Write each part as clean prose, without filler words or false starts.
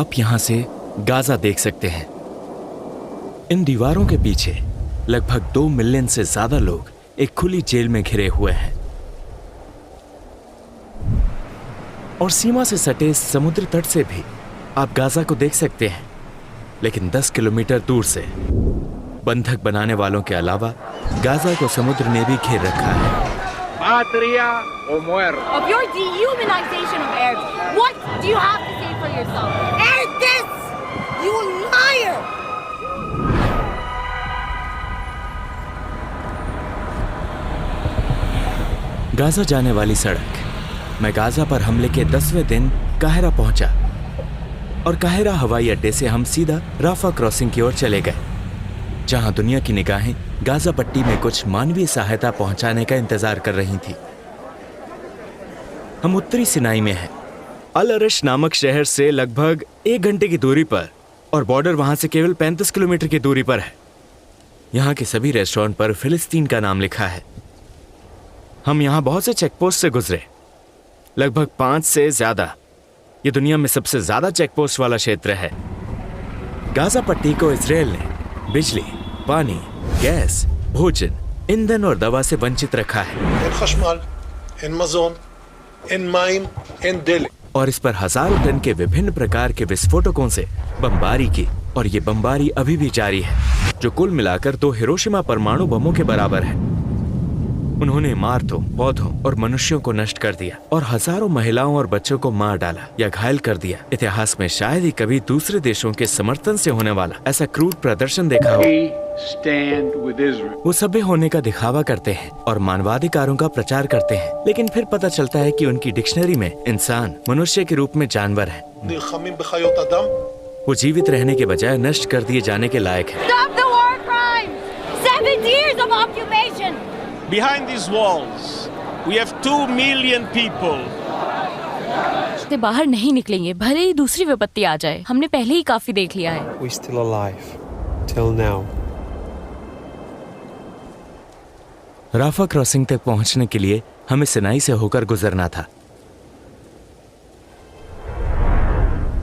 आप यहां से गाजा देख सकते हैं। इन दीवारों के पीछे लगभग 2 मिलियन से ज्यादा लोग एक खुली जेल में घिरे हुए हैं और सीमा से सटे समुद्र तट से भी आप गाजा को देख सकते हैं, लेकिन 10 किलोमीटर दूर से बंधक बनाने वालों के अलावा गाजा को समुद्र ने भी घेर रखा है। Patria o muerte. Of your dehumanization of Arabs, what do you have to say for yourself? And this, you liar! Gaza जाने वाली सड़क। मैं गाजा पर हमले के 10वें दिन काहिरा पहुंचा और काहिरा हवाई अड्डे से हम सीधा राफा क्रॉसिंग की ओर चले गए, जहां दुनिया की निगाहें गाजा पट्टी में कुछ मानवीय सहायता पहुंचाने का इंतजार कर रही थी। हम उत्तरी सिनाई में हैं, अल अरश नामक शहर से लगभग 1 घंटे की दूरी पर, और बॉर्डर वहां से केवल 35 किलोमीटर की दूरी पर है। यहाँ के सभी रेस्टोरेंट पर फिलिस्तीन का नाम लिखा है। हम यहाँ बहुत से चेकपोस्ट से गुजरे, लगभग 5 से ज्यादा। ये दुनिया में सबसे ज्यादा चेकपोस्ट वाला क्षेत्र है। गाजा पट्टी को इजराइल ने बिजली, पानी, गैस, भोजन, ईंधन और दवा से वंचित रखा है। और इस पर हजारों टन के विभिन्न प्रकार के विस्फोटकों से बमबारी की, और ये बमबारी अभी भी जारी है, जो कुल मिलाकर 2 हिरोशिमा परमाणु बमों के बराबर है। उन्होंने इमारतों, पौधों और मनुष्यों को नष्ट कर दिया और हजारों महिलाओं और बच्चों को मार डाला या घायल कर दिया। इतिहास में शायद ही कभी दूसरे देशों के समर्थन से होने वाला ऐसा क्रूर प्रदर्शन देखा हो। वो सभ्य होने का दिखावा करते हैं और मानवाधिकारों का प्रचार करते हैं, लेकिन फिर पता चलता है कि उनकी डिक्शनरी में इंसान मनुष्य के रूप में जानवर है। वो जीवित रहने के बजाय नष्ट कर दिए जाने के लायक है। Stop the war crimes! 7 years of occupation! Behind these walls, we have 2 million people. ते बाहर नहीं निकलेंगे, भले ही दूसरी विपत्ति आ जाए। हमने पहले ही काफी देख लिया है। We're still alive till now. Rafah crossing तक पहुंचने के लिए हमें सिनाई से होकर गुजरना था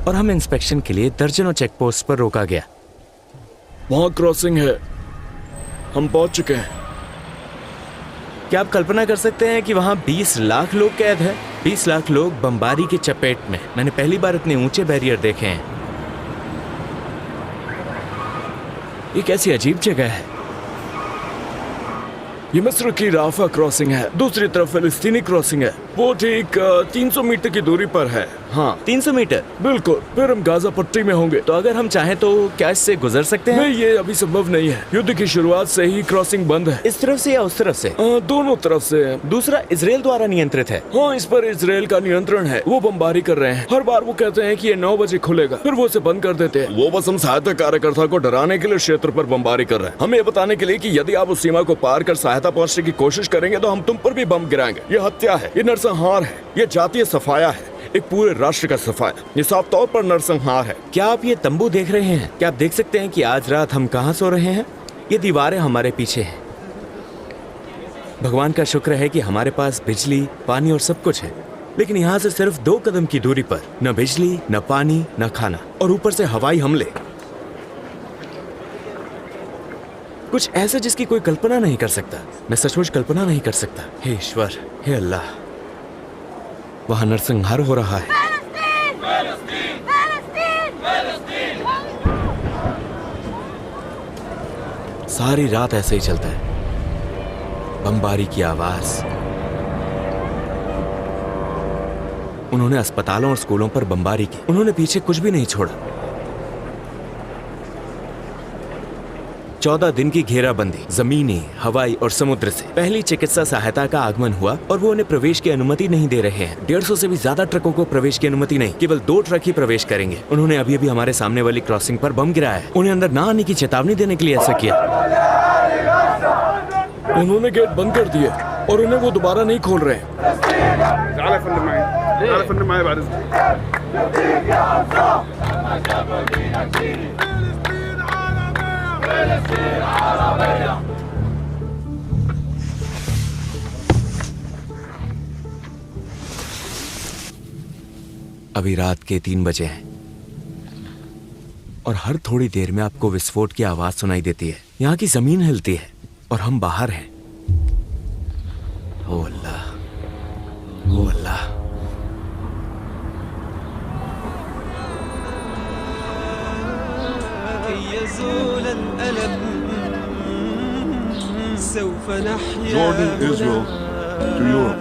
और हम इंस्पेक्शन के लिए दर्जनों चेक पोस्ट पर रोका गया। वहां क्रॉसिंग है, हम पहुंच चुके हैं। क्या आप कल्पना कर सकते हैं कि वहां 20 लाख लोग कैद हैं? 20 लाख लोग बमबारी की चपेट में। मैंने पहली बार इतने ऊंचे बैरियर देखे हैं। ये कैसी अजीब जगह है। ये मिस्र की राफा क्रॉसिंग है, दूसरी तरफ फिलिस्तीनी क्रॉसिंग है। वो ठीक 300 मीटर की दूरी पर है। हाँ, 300 मीटर, बिल्कुल। फिर हम गाजा पट्टी में होंगे। तो अगर हम चाहें तो क्या इससे गुजर सकते हैं? नहीं, ये अभी संभव नहीं है। युद्ध की शुरुआत से ही क्रॉसिंग बंद है। इस तरफ से या उस तरफ से? दोनों तरफ से। दूसरा इजराइल द्वारा नियंत्रित है। हाँ, इस पर इजराइल का नियंत्रण है। वो बमबारी कर रहे हैं। हर बार वो कहते हैं कि ये 9 बजे खुलेगा, फिर वो इसे बंद कर देते हैं। वो बस हम सहायता कार्यकर्ता को डराने के लिए क्षेत्र पर बमबारी कर रहे हैं। हमें बताने के लिए कि यदि आप उस सीमा को पार कर सहायता पहुंचने की कोशिश करेंगे तो हम तुम पर भी बम गिराएंगे। ये हत्या है, ये नरसंहार है, ये जातीय सफाया है, एक पूरे राष्ट्र का सफाया। ये साफ तौर पर नरसंहार है। क्या आप ये तंबू देख रहे हैं? क्या आप देख सकते हैं कि आज रात हम कहाँ सो रहे हैं? ये दीवारें हमारे पीछे हैं। भगवान का शुक्र है कि हमारे पास बिजली, पानी और सब कुछ है, लेकिन यहाँ से सिर्फ 2 कदम की दूरी पर न बिजली, न पानी, न खाना, और ऊपर से हवाई हमले। कुछ ऐसा जिसकी कोई कल्पना नहीं कर सकता। मैं सचमुच कल्पना नहीं कर सकता। हे ईश्वर, हे अल्लाह, वहां नरसंहार हो रहा है। सारी रात ऐसे ही चलता है। बमबारी की आवाज। उन्होंने अस्पतालों और स्कूलों पर बमबारी की। उन्होंने पीछे कुछ भी नहीं छोड़ा। 14 दिन की घेराबंदी, जमीनी, हवाई और समुद्र से। पहली चिकित्सा सहायता का आगमन हुआ और वो उन्हें प्रवेश की अनुमति नहीं दे रहे हैं। 150 से भी ज्यादा ट्रकों को प्रवेश की अनुमति नहीं, केवल 2 ट्रक ही प्रवेश करेंगे। उन्होंने अभी अभी हमारे सामने वाली क्रॉसिंग पर बम गिराया है। उन्हें अंदर ना आने की चेतावनी देने के लिए ऐसा किया। उन्होंने गेट बंद कर दिए और उन्हें वो दोबारा नहीं खोल रहे। अभी रात के 3 बजे हैं। और हर थोड़ी देर में आपको विस्फोट की आवाज सुनाई देती है। यहाँ की जमीन हिलती है और हम बाहर हैं। ओ अल्लाह, ओ अल्लाह। Jordan, Israel, to Europe.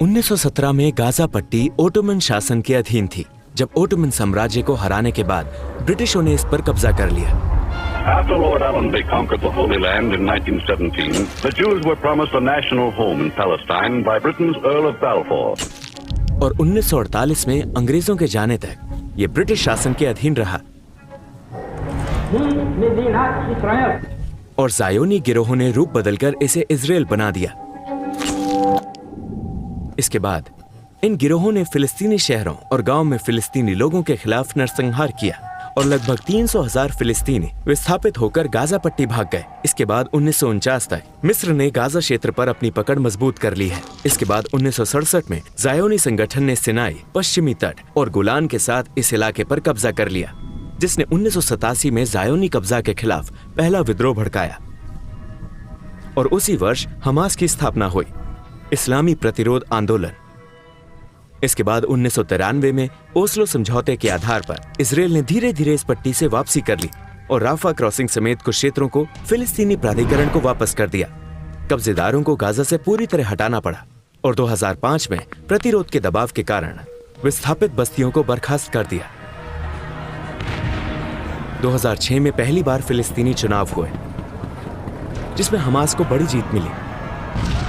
1917 में गाजा पट्टी ओटोमन शासन के अधीन थी। जब ओटोमन साम्राज्य को हराने के बाद ब्रिटिशों ने इस पर कब्जा कर लिया। After Lord Allenby conquered the Holy Land in 1917, the Jews were promised a national home in Palestine by Britain's Earl of Balfour. और 1948 में अंग्रेजों के जाने तक ये ब्रिटिश शासन के अधीन रहा और जायोनी गिरोहों ने रूप बदलकर इसे इजराइल बना दिया। इसके बाद इन गिरोहों ने फिलिस्तीनी शहरों और गांवों में फिलिस्तीनी लोगों के खिलाफ नरसंहार किया और लगभग 300,000 फिलिस्तीनी विस्थापित होकर गाजा पट्टी भाग गए। इसके बाद 1949 तक मिस्र ने गाजा क्षेत्र पर अपनी पकड़ मजबूत कर ली है। इसके बाद 1967 में जायोनी संगठन ने सिनाई, पश्चिमी तट और गोलान के साथ इस इलाके पर कब्जा कर लिया, जिसने 1987 में जायोनी कब्जा के खिलाफ पहला विद्रोह भड़काया और उसी वर्ष हमास की स्थापना हुई, इस्लामी प्रतिरोध आंदोलन। इसके बाद 1993 में ओस्लो समझौते के आधार पर इजराइल ने धीरे धीरे इस पट्टी से वापसी कर ली और राफा क्रॉसिंग समेत कुछ क्षेत्रों को फिलिस्तीनी प्राधिकरण को वापस कर दिया। कब्जेदारों को गाजा से पूरी तरह हटाना पड़ा और 2005 में प्रतिरोध के दबाव के कारण विस्थापित बस्तियों को बर्खास्त कर दिया। 2006 में पहली बार फिलिस्तीनी चुनाव हुए जिसमें हमास को बड़ी जीत मिली।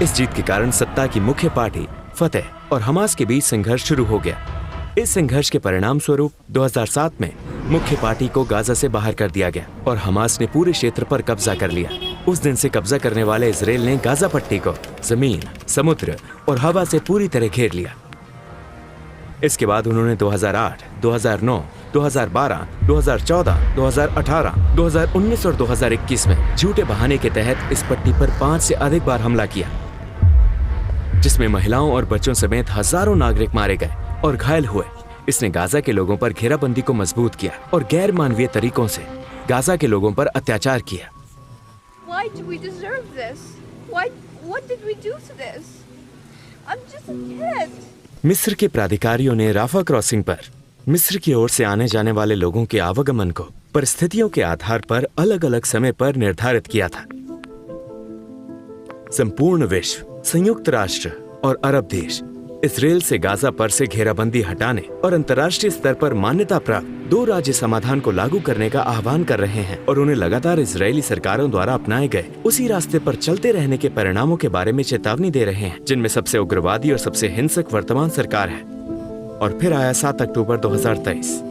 इस जीत के कारण सत्ता की मुख्य पार्टी फतेह और हमास के बीच संघर्ष शुरू हो गया। इस संघर्ष के परिणाम स्वरूप 2007 में मुख्य पार्टी को गाजा से बाहर कर दिया गया और हमास ने पूरे क्षेत्र पर कब्जा कर लिया। उस दिन से कब्जा करने वाले इजराइल ने गाजा पट्टी को जमीन, समुद्र और हवा से पूरी तरह घेर लिया। इसके बाद उन्होंने 2008, 2009, 2012, 2014, 2018, 2019 और 2021 में झूठे बहाने के तहत इस पट्टी पर 5 से अधिक बार हमला किया, जिसमें महिलाओं और बच्चों समेत हजारों नागरिक मारे गए और घायल हुए। इसने गाजा के लोगों पर घेराबंदी को मजबूत किया और गैर मानवीय तरीकों से गाजा के लोगों पर अत्याचार किया। Why do we deserve this? What did we do to this? I'm just a kid. मिस्र के प्राधिकारियों ने राफा क्रॉसिंग पर मिस्र की ओर से आने जाने वाले लोगों के आवागमन को परिस्थितियों के आधार पर अलग अलग समय पर निर्धारित किया था। संपूर्ण विश्व, संयुक्त राष्ट्र और अरब देश इजराइल से गाजा पर से घेराबंदी हटाने और अंतर्राष्ट्रीय स्तर पर मान्यता प्राप्त 2 राज्य समाधान को लागू करने का आह्वान कर रहे हैं और उन्हें लगातार इजरायली सरकारों द्वारा अपनाए गए उसी रास्ते पर चलते रहने के परिणामों के बारे में चेतावनी दे रहे हैं, जिनमें सबसे उग्रवादी और सबसे हिंसक वर्तमान सरकार है। और फिर आया 7 अक्टूबर 2023।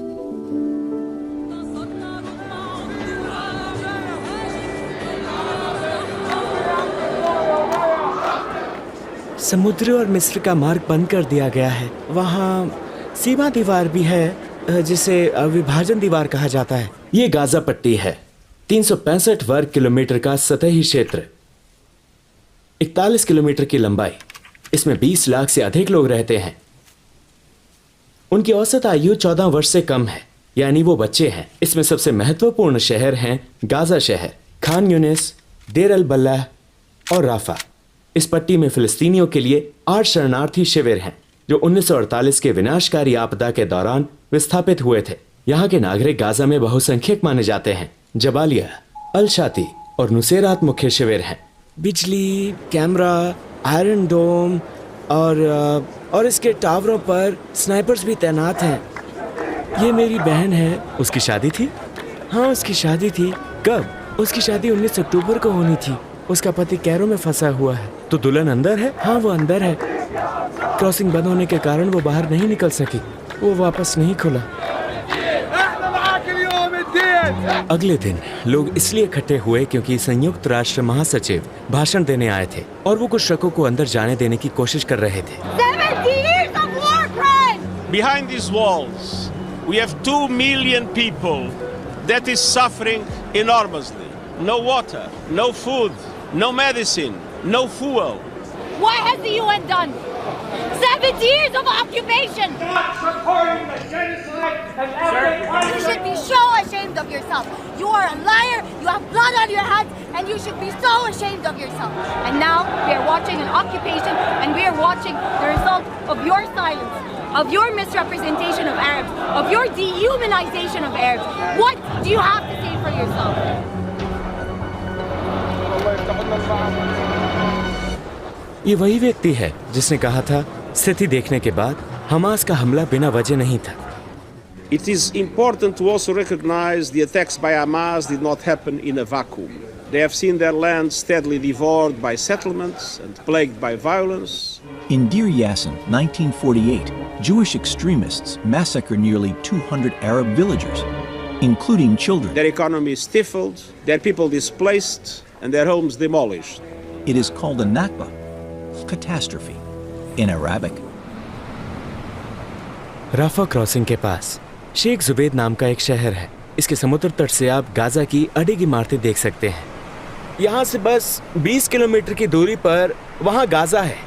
समुद्र और मिस्र का मार्ग बंद कर दिया गया है। वहाँ सीमा दीवार भी है जिसे विभाजन दीवार कहा जाता है। ये गाजा पट्टी है, 365 वर्ग किलोमीटर का सतही क्षेत्र, 41 किलोमीटर की लंबाई। इसमें 20 लाख से अधिक लोग रहते हैं। उनकी औसत आयु 14 वर्ष से कम है, यानी वो बच्चे हैं। इसमें सबसे महत्वपूर्ण शहर हैं गाजा शहर, खान यूनिस, देर अल बल्लाह और राफा। इस पट्टी में फिलिस्तीनियों के लिए 8 शरणार्थी शिविर हैं जो 1948 के विनाशकारी आपदा के दौरान विस्थापित हुए थे। यहाँ के नागरिक गाजा में बहुसंख्यक माने जाते हैं। जबालिया, अल शाती और नुसेरात मुख्य शिविर हैं। बिजली, कैमरा, आयरन डोम और इसके टावरों पर स्नाइपर्स भी तैनात हैं। ये मेरी बहन है। उसकी शादी थी? हाँ, उसकी शादी थी। कब? उसकी शादी 19 अक्टूबर को होनी थी। उसका पति कैरो में फंसा हुआ है। तो दुल्हन अंदर है? हाँ, वो अंदर है। क्रॉसिंग बंद होने के कारण वो बाहर नहीं निकल सकी। वो वापस नहीं खुला। अगले दिन लोग इसलिए इकट्ठे हुए क्योंकि संयुक्त राष्ट्र महासचिव भाषण देने आए थे और वो कुछ ट्रकों को अंदर जाने देने की कोशिश कर रहे थे। 70 years of war crimes! Behind these walls, we have 2 million people that is suffering enormously. No water, no food, no medicine, no fuel. What has the UN done? 70 years of occupation! You should be so ashamed of yourself. You are a liar, you have blood on your hands, and you should be so ashamed of yourself. And now we are watching an occupation, and we are watching the result of your silence, of your misrepresentation of Arabs, of your dehumanization of Arabs. What do you have to say for yourself? ये वही व्यक्ति है जिसने कहा था स्थिति देखने के बाद हमास का हमला बिना वजह नहीं था। It is important to also recognize the attacks by Hamas did not happen in a vacuum. They have seen their land steadily devoured by settlements and plagued by violence. In Deir Yassin, 1948, Jewish extremists massacred nearly 200 Arab villagers, including children. Their economy stifled, their people displaced, and their homes demolished. It is called a Nakba, catastrophe, in Arabic. Rafah crossing के पास शेख जुबैद नाम का एक शहर है। इसके समुद्र तट से आप गाजा की अड़िग इमारतें देख सकते हैं। यहाँ से बस 20 किलोमीटर की दूरी पर वहाँ गाजा है।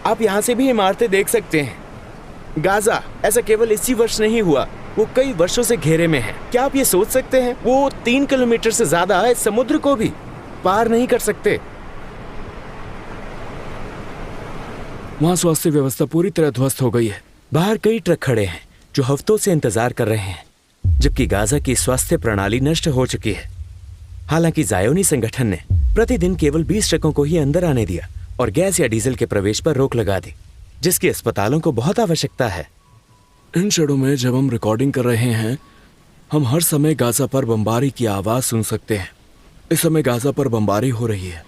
आप यहाँ से भी इमारतें देख सकते हैं। गाजा ऐसा केवल इसी वर्ष नहीं हुआ, वो कई वर्षों से घेरे में है। क्या आप ये सोच सकते हैं वो 3 किलोमीटर से ज्यादा इस समुद्र को भी पार नहीं कर सकते। वहाँ स्वास्थ्य व्यवस्था पूरी तरह ध्वस्त हो गई है। बाहर कई ट्रक खड़े हैं जो हफ्तों से इंतजार कर रहे हैं, जबकि गाजा की स्वास्थ्य प्रणाली नष्ट हो चुकी है। हालांकि ज़ायोनी संगठन ने प्रतिदिन केवल 20 ट्रकों को ही अंदर आने दिया और गैस या डीजल के प्रवेश पर रोक लगा दी, जिसकी अस्पतालों को बहुत आवश्यकता है। इन क्षणों में जब हम रिकॉर्डिंग कर रहे हैं, हम हर समय गाजा पर बमबारी की आवाज सुन सकते हैं। इस समय गाजा पर बमबारी हो रही है।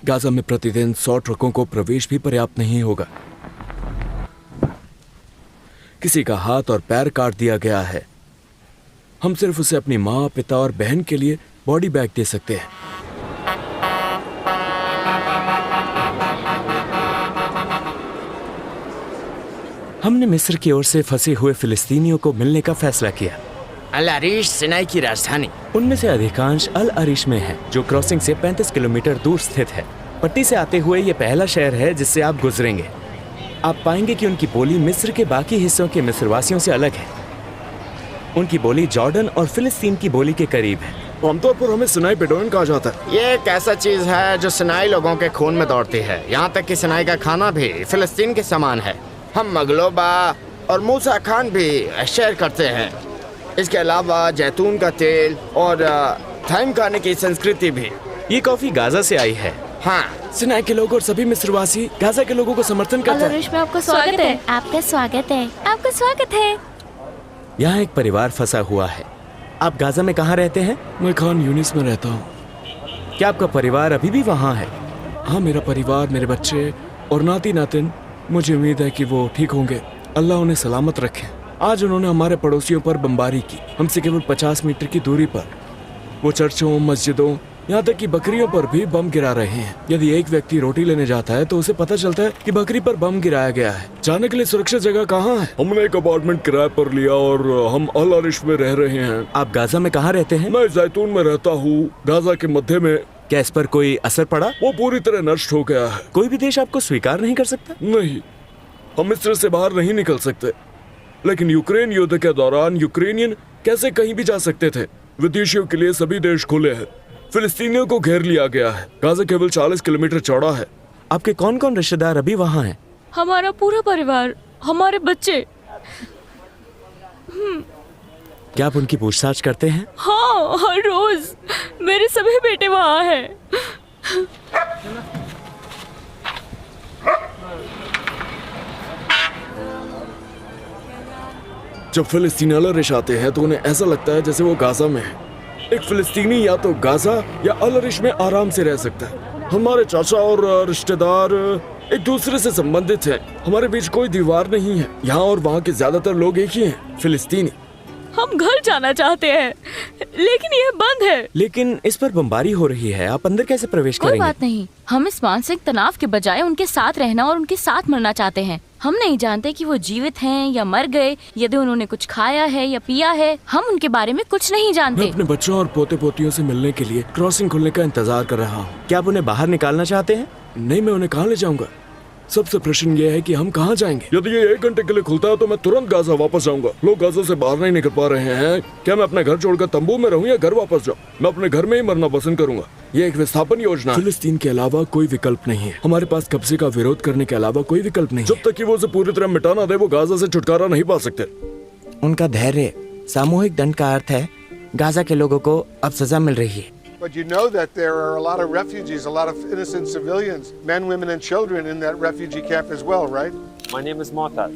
गाजा में प्रतिदिन 100 ट्रकों को प्रवेश भी पर्याप्त नहीं होगा। किसी का हाथ और पैर काट दिया गया है। हम सिर्फ उसे अपनी माँ, पिता और बहन के लिए बॉडी बैग दे सकते हैं। हमने मिस्र की ओर से फंसे हुए फिलिस्तीनियों को मिलने का फैसला किया। अल अरीश सिनाई की राजधानी। उनमें से अधिकांश अल अरीश में है, जो क्रॉसिंग से 35 किलोमीटर दूर स्थित है। पट्टी से आते हुए ये पहला शहर है जिससे आप गुजरेंगे। आप पाएंगे कि उनकी बोली मिस्र के बाकी हिस्सों के मिस्रवासियों से अलग है। उनकी बोली जॉर्डन और फिलिस्तीन की बोली के करीब है। आमतौर पर हमें सिनाई बेडोइन कहा जाता है। ये एक ऐसा चीज है जो सिनाई लोगों के खून में दौड़ती है। यहाँ तक कि सिनाई का खाना भी फिलिस्तीन के समान है। हम मगलोबा और मूसा खान भी शेयर करते हैं। इसके अलावा जैतून का तेल और थाइम खाने की संस्कृति भी। ये कॉफी गाजा से आई है। हाँ, सिनाई के लोग और सभी मिस्रवासी गाजा के लोगों को समर्थन करते हैं। में आपका स्वागत है। आपका स्वागत है। आपका स्वागत है। यहाँ एक परिवार फंसा हुआ है। आप गाजा में कहाँ रहते हैं? मैं खान यूनिस में रहता हूँ। क्या आपका परिवार अभी भी वहाँ है? हाँ, मेरा परिवार, मेरे बच्चे और नाती नातिन, मुझे उम्मीद है कि वो ठीक होंगे। अल्लाह उन्हें सलामत रखे। आज उन्होंने हमारे पड़ोसियों पर बमबारी की, हमसे केवल 50 मीटर की दूरी पर। वो चर्चों, मस्जिदों, यहाँ तक कि बकरियों पर भी बम गिरा रहे हैं। यदि एक व्यक्ति रोटी लेने जाता है तो उसे पता चलता है कि बकरी पर बम गिराया गया है। जाने के लिए सुरक्षित जगह कहाँ है? हमने एक अपार्टमेंट किराए पर लिया और हम अल अरिश में रह रहे हैं। आप गाजा में कहाँ रहते हैं? मैं जैतून में रहता हूँ, गाजा के मध्य में। क्या इस पर कोई असर पड़ा? वो पूरी तरह नष्ट हो गया है। कोई भी देश आपको स्वीकार नहीं कर सकता? नहीं, हम मिस्र से बाहर नहीं निकल सकते। लेकिन यूक्रेन युद्ध के दौरान यूक्रेनियन कैसे कहीं भी जा सकते थे? विदेशियों के लिए सभी देश खुले हैं। फिलिस्तीनियों को घेर लिया गया है। गाजा केवल 40 किलोमीटर चौड़ा है। आपके कौन कौन रिश्तेदार अभी वहाँ हैं? हमारा पूरा परिवार, हमारे बच्चे। क्या आप उनकी पूछताछ करते हैं? हाँ, हर रोज। मेरे सभी बेटे वहाँ हैं। जब फिलिस्तीनी अल अरिश आते हैं तो उन्हें ऐसा लगता है जैसे वो गाजा में है। एक फिलिस्तीनी या तो गाजा या अल अरिश में आराम से रह सकता है। हमारे चाचा और रिश्तेदार एक दूसरे से संबंधित हैं। हमारे बीच कोई दीवार नहीं है। यहाँ और वहाँ के ज्यादातर लोग एक ही हैं, फिलिस्तीनी। हम घर जाना चाहते हैं, लेकिन यह बंद है। लेकिन इस पर बमबारी हो रही है, आप अंदर कैसे प्रवेश कोई करेंगे? बात नहीं, हम इस मानसिक तनाव के बजाय उनके साथ रहना और उनके साथ मरना चाहते हैं। हम नहीं जानते कि वो जीवित हैं या मर गए, यदि उन्होंने कुछ खाया है या पिया है, हम उनके बारे में कुछ नहीं मैं जानते। अपने बच्चों और पोते पोतियों से मिलने के लिए क्रॉसिंग खुलने का इंतजार कर रहा हूँ। क्या आप उन्हें बाहर निकालना चाहते हैं? नहीं, मैं उन्हें कहाँ ले जाऊंगा? सबसे प्रश्न ये है कि हम कहाँ जाएंगे? यदि ये 1 घंटे के लिए खुलता है तो मैं तुरंत गाजा वापस जाऊंगा। लोग गाजा से बाहर नहीं निकल पा रहे हैं। क्या मैं अपने घर छोड़कर तंबू में रहूं या घर वापस जाऊं? मैं अपने घर में ही मरना पसंद करूंगा। ये एक विस्थापन योजना है। फिलिस्तीन के अलावा कोई विकल्प नहीं है। हमारे पास कब्जे का विरोध करने के अलावा कोई विकल्प नहीं। जब तक कि वो उसे पूरी तरह मिटा ना दे, वो गाजा से छुटकारा नहीं पा सकते। उनका धैर्य सामूहिक दंड का अर्थ है गाजा के लोगों को अब सजा मिल रही है। But you know that there are a lot of refugees, a lot of innocent civilians, men, women, and children in that refugee camp as well, right? My name is Mohtad.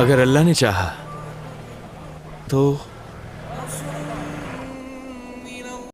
अगर अल्लाह ने चाहा तो